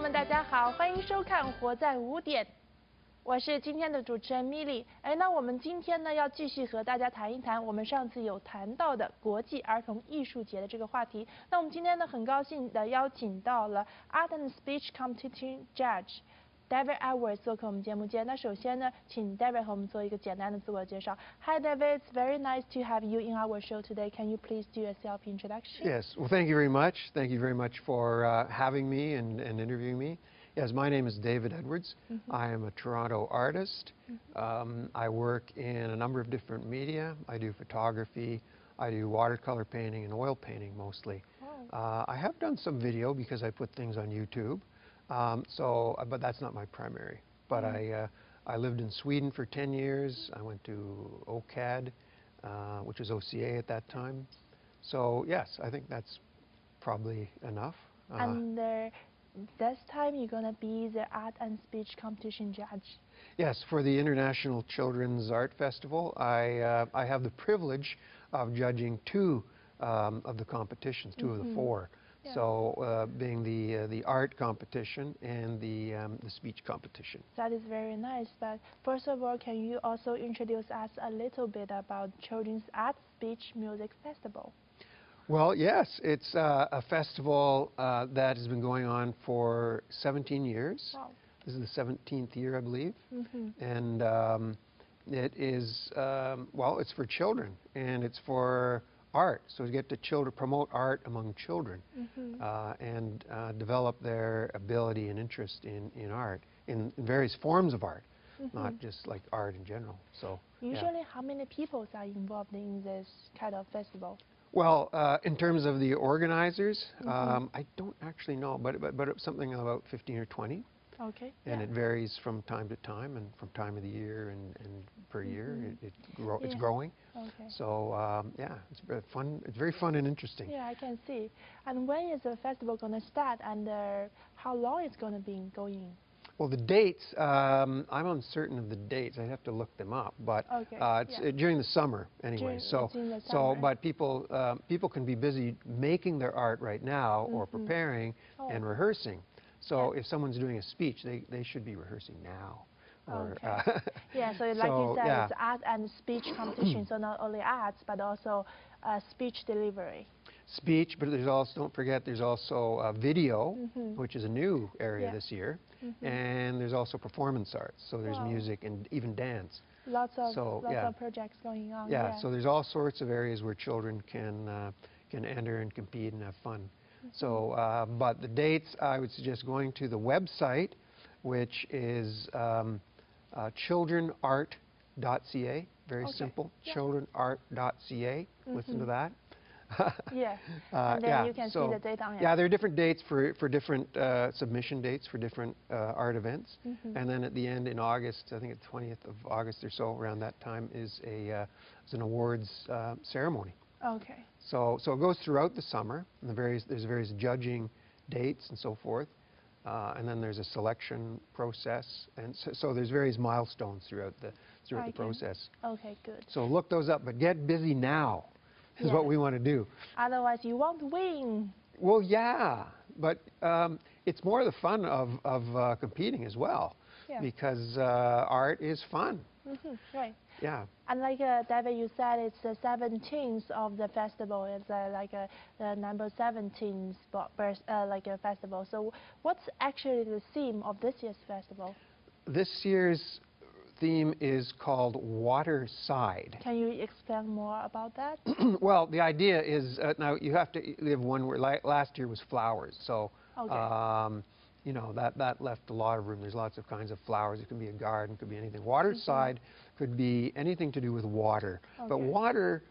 们，大家好，欢迎收看《活在5点》，我是今天的主持人 Milly。那我们今天呢要继续和大家谈一谈我们上次有谈到的国际儿童艺术节的这个话题。那我们今天呢很高兴的邀请到了 Art and Speech Competition Judge David Edwards 做客我们节目间。那首先呢，请 David 和我们做一个简单的自我介绍。Hi David, it's very nice to have you in our show today. Can you please do a self-introduction? Yes, well, thank you very much. Thank you very much for having me and interviewing me. Yes, my name is David Edwards. I am a Toronto artist. I work in a number of different media. I do photography. I do watercolor painting and oil painting mostly. I have done some video because I put things on YouTube. But that's not my primary. But I lived in Sweden for 10 years. I went to OCAD, which was OCA at that time. So yes, I think that's probably enough. And this time you're going to be the Art and Speech Competition Judge. Yes, for the International Children's Art Festival, I have the privilege of judging two of the competitions, two of the four. Yeah. So being the art competition and the speech competition. That is very nice. But first of all, can you also introduce us a little bit about Children's Art Speech Music Festival? Well, yes, it's a festival that has been going on for 17 years. Wow. This is the 17th year, I believe. And it is, well, it's for children, and it's for art. So we get to promote art among children and develop their ability and interest in art, in various forms of art, not just like art in general. So usually, how many people are involved in this kind of festival? Well, in terms of the organizers, I don't actually know, but something about 15 or 20. Okay. And it varies from time to time and from time of the year and per year. It's growing. Okay. So yeah, it's fun. It's very fun and interesting. Yeah, I can see. And when is the festival going to start, and how long it's going to be going? Well, the dates, I'm uncertain of the dates. I have to look them up, but it's during the summer anyway. But people can be busy making their art right now or preparing and rehearsing. So if someone's doing a speech, they should be rehearsing now. Or, yeah, so like you said, it's art and speech competition, so not only arts, but also speech delivery. Speech, but there's also, don't forget, there's also video, which is a new area this year, and there's also performance arts, so there's music and even dance. Lots of projects going on. Yeah, so there's all sorts of areas where children can enter and compete and have fun. So, but the dates, I would suggest going to the website, which is childrenart.ca, very simple, childrenart.ca, listen to that. Yeah, and then you can see the date on it. Yeah, there are different dates for different submission dates for different art events. And then at the end in August, I think it's 20th of August or so, around that time, is an awards ceremony. Okay. So it goes throughout the summer, and there's various judging dates and so forth, and then there's a selection process, and so there's various milestones throughout the process. Okay, good. So look those up, but get busy now is what we want to do. Otherwise, you won't win. Well, yeah, but it's more the fun of competing as well, because art is fun. Right. Yeah. And like David, you said it's the 17th of the festival. It's like the number 17 like a festival. So what's actually the theme of this year's festival? This year's theme is called Waterside. Can you explain more about that? Well, the idea is now you have have one where last year was flowers. So you know, that left a lot of room. There's lots of kinds of flowers. It could be a garden, it could be anything. Waterside could be anything to do with water. But water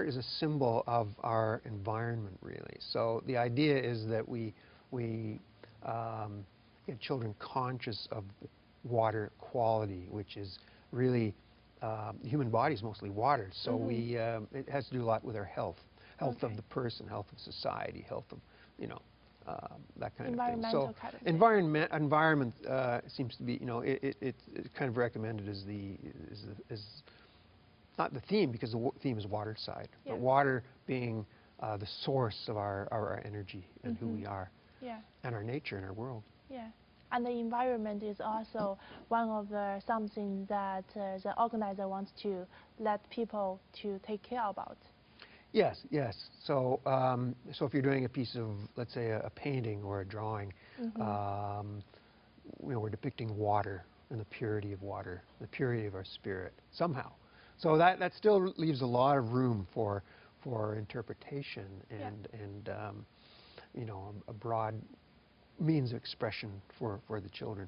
is a symbol of our environment, really. So the idea is that we get children conscious of water quality, which is really, the human body is mostly water. So it has to do a lot with our health of the person, health of society, health of, you know, that kind of thing. So environment seems to be, you know, it's kind of recommended as not the theme, because the theme is Waterside, but water being the source of our energy and who we are, and our nature and our world. Yeah. And the environment is also one of the something that the organizer wants to let people to take care about. Yes, yes. So, so if you're doing a piece of, let's say, a painting or a drawing, we're depicting water and the purity of water, the purity of our spirit, somehow. So that still leaves a lot of room for interpretation and you know, a broad means of expression for the children.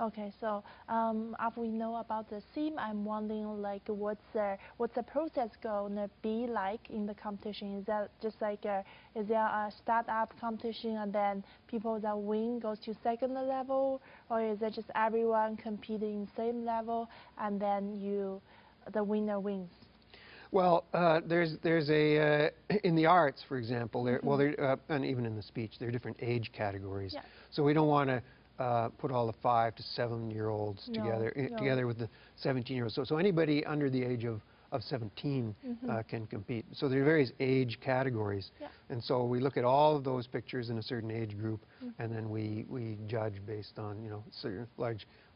Okay, so after we know about the theme, I'm wondering like what's the process gonna be like in the competition? Is that just like is there a start-up competition and then people that win goes to second level, or is it just everyone competing same level and then the winner wins? Well, there's a in the arts, for example, and even in the speech, there are different age categories. Yeah. So we don't want to put all the 5 to 7-year-olds together with the 17-year-olds. So anybody under the age of 17 can compete. So there are various age categories, and so we look at all of those pictures in a certain age group, and then we judge based on, you know,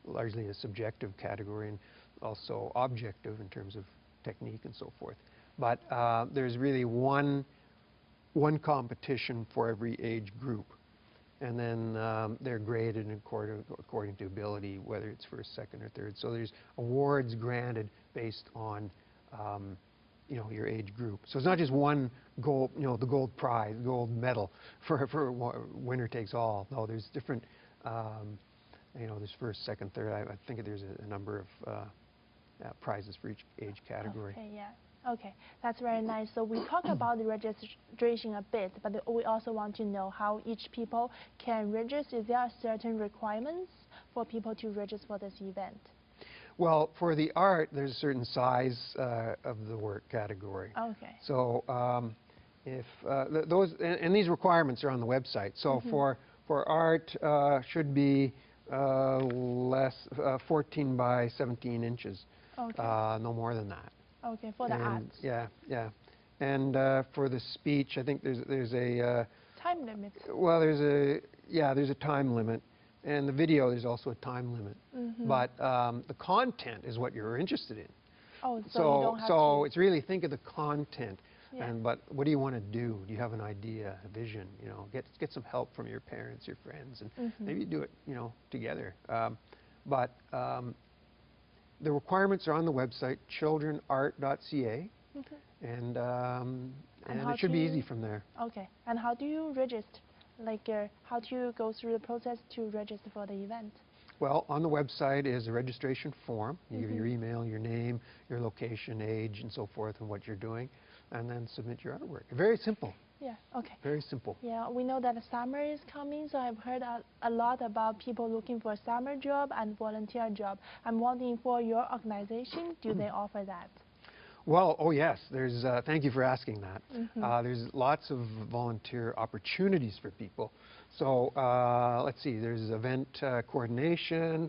largely a subjective category and also objective in terms of technique and so forth. But there's really one competition for every age group, and then they're graded according to ability, whether it's first, second, or third. So there's awards granted based on you know, your age group. So it's not just one gold, you know, the gold prize, gold medal for winner takes all. No, there's different. You know, there's first, second, third. I think there's a number of prizes for each age category. Okay, yeah. Okay, that's very nice. So we talked about the registration a bit, but we also want to know how each people can register. Is there certain requirements for people to register for this event? Well, for the art, there's a certain size of the work category. Okay. So if those and these requirements are on the website. So for art should be less 14 by 17 inches. Okay. No more than that. Okay, for the arts. Yeah, yeah. And for the speech, I think there's a time limit. Well, there's a time limit, and the video there's also a time limit. But the content is what you're interested in. Oh, so you don't have to. It's really think of the content. Yeah. But what do you want to do? Do you have an idea, a vision? You know, get some help from your parents, your friends, and maybe do it, you know, together. But the requirements are on the website, childrenart.ca, and it should be easy from there. Okay. And how do you register? Like, how do you go through the process to register for the event? Well, on the website is a registration form. You give your email, your name, your location, age, and so forth, and what you're doing, and then submit your artwork. Very simple. Yeah, okay. Very simple. Yeah, we know that the summer is coming, so I've heard a lot about people looking for a summer job and volunteer job. I'm wondering, for your organization, do they offer that? Well, oh yes, there's, thank you for asking that. There's lots of volunteer opportunities for people. So let's see, there's event coordination,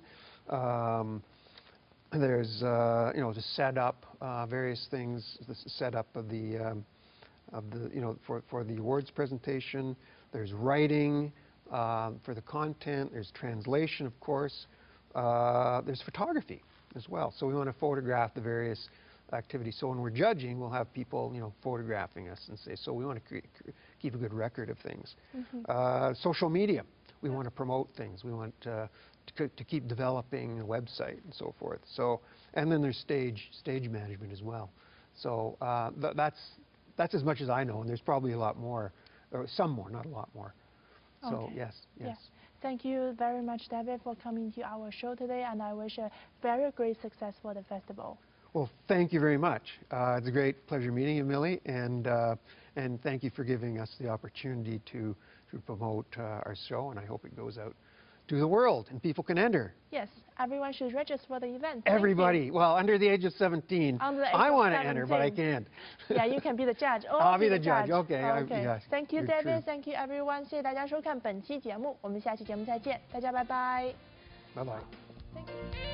there's, you know, to set up various things, the setup of the you know, for the awards presentation. There's writing for the content. There's translation, of course. There's photography as well. So we want to photograph the various activities. So when we're judging, we'll have people, you know, photographing us and say, so we want to keep a good record of things. Social media. We want to promote things. We want to keep developing a website and so forth. So, and then there's stage management as well. So that's as much as I know, and there's probably a lot more, or some more, not a lot more. So Okay. yes. Yeah. Thank you very much, David, for coming to our show today, and I wish a very great success for the festival. Well, thank you very much. It's a great pleasure meeting you, Millie, and thank you for giving us the opportunity to promote our show, and I hope it goes out to the world and people can enter. Yes, everyone should register for the event. Everybody. Well, under the age of 17. Under the age I of want to 17. enter, but I can't. Yeah, you can be the judge. Oh, I'll be the judge. Okay. Okay. Yes, Thank you, you're David. true. Thank you, everyone. 谢谢大家收看本期节目，我们下期节目再见，大家拜拜。Bye-bye. Thank you.